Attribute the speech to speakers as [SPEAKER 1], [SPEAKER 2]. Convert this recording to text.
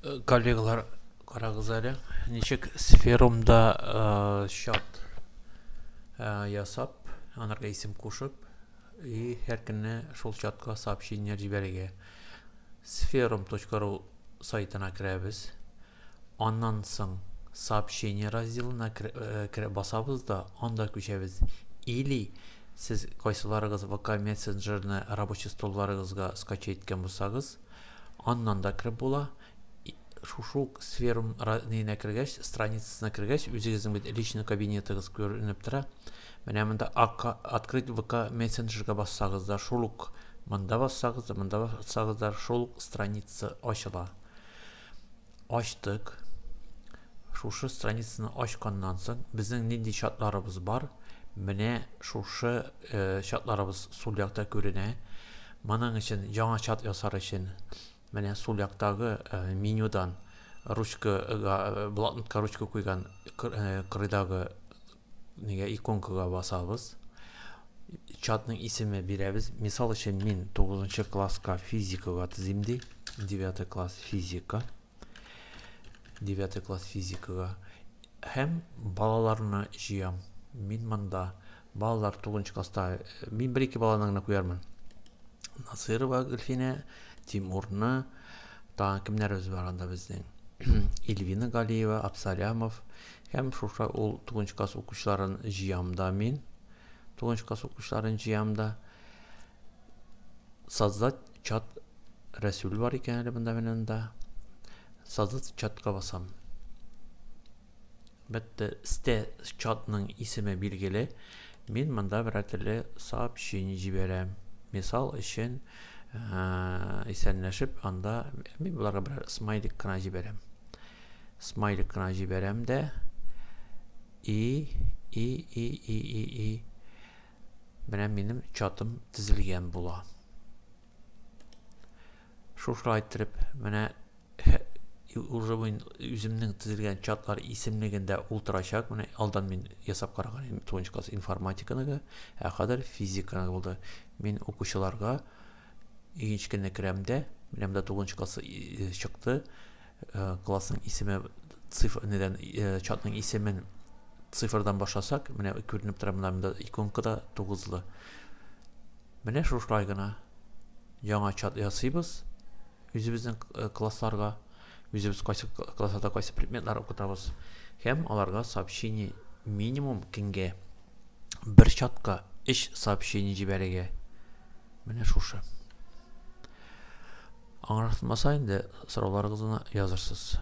[SPEAKER 1] Коллегалар, қараңыз әлі, нешік сферумда шат ясап, анарға исем қошып, и әркіне шол чатқа сообщение жібереге. Sferum.ru сайтына кірәбіз. Аннан соң сообщение разделына басабыз да, анда көшәбіз. Или сіз қайсыларыңыз VK мессенджерні рабочий столларыңызға скачай еткен болсаңыз, аннан да кіріп бола. Шу сферум нейіне кіргәш, страницасына кіргәш, өзіңіздің бет личный кабинетіңіз көрініп тұра. Менә мында открыть VK мессенджерға бассаңыз да, шулық мында бассаңыз да, шулық страница ашыла. Аштық. Шушы страницаны ашқаннан соң, біздің нендей шатларыбыз бар. Менә шушы шатларыбыз сол жақта көрінә. Маның үшін, жаңа шат ясар үшін, менә сол яқтағы менюдан блокнотқа ручка қойған қырыдағы иконкаға басабыз. Чатның исеме береміз. Misal үшін мен 9-шы классқа физикаға тізімде. 9 класс физика. 9 класс физикаға. Hem балаларына жиям. Мен мында балалар 9-шы класста мен 1-2 баланың қоярмын. Насырова Гүлфине, Тимурны, тағы кімлеріміз бар анда біздің? Эльвина Галиева, Абсалямов. Hem шуша ол 9-шы класс оқушыларын жиямда мен. 9-шы класс оқушыларын жиямда. Создать чат Рәсүл бар екен әлі бұнда менен да. Создать чатқа басам. Бәтті сте чатның исеме белгілі. Мен мұнда бір әтілі сообщение жіберем. Misal үшін исәнләшіп, анда мен бұларға бір смайлик қына жіберем. Смайлик қына жіберем де менә менің чатым тізілген бұла. Шушыра айттырып, менә уже мен үзімнің тізілген чатлар исемлегінде ултырашак. Менә алдан мен ясап қараған 9-шы класс информатиканыға, әқадар физиканыға болды. Мен оқушыларға егіншкені кіремде, менемді 9-шы классы шықты. Классның исеме чатның исемен цифрдан башласак, менә көрініп тұрамында иконкада 9-лы. Менә шушылай гына жаңа чат ясыйбыз өзіміздің классларға. Өзіміз қайсы классада қайсы предметлар оқытабыз. Hem аларға сообщение минимум кенге бір чатқа 3 сообщение жібереге. Менә шушы. Аңыратылмаса инде сұрауларыңызны язырсыз.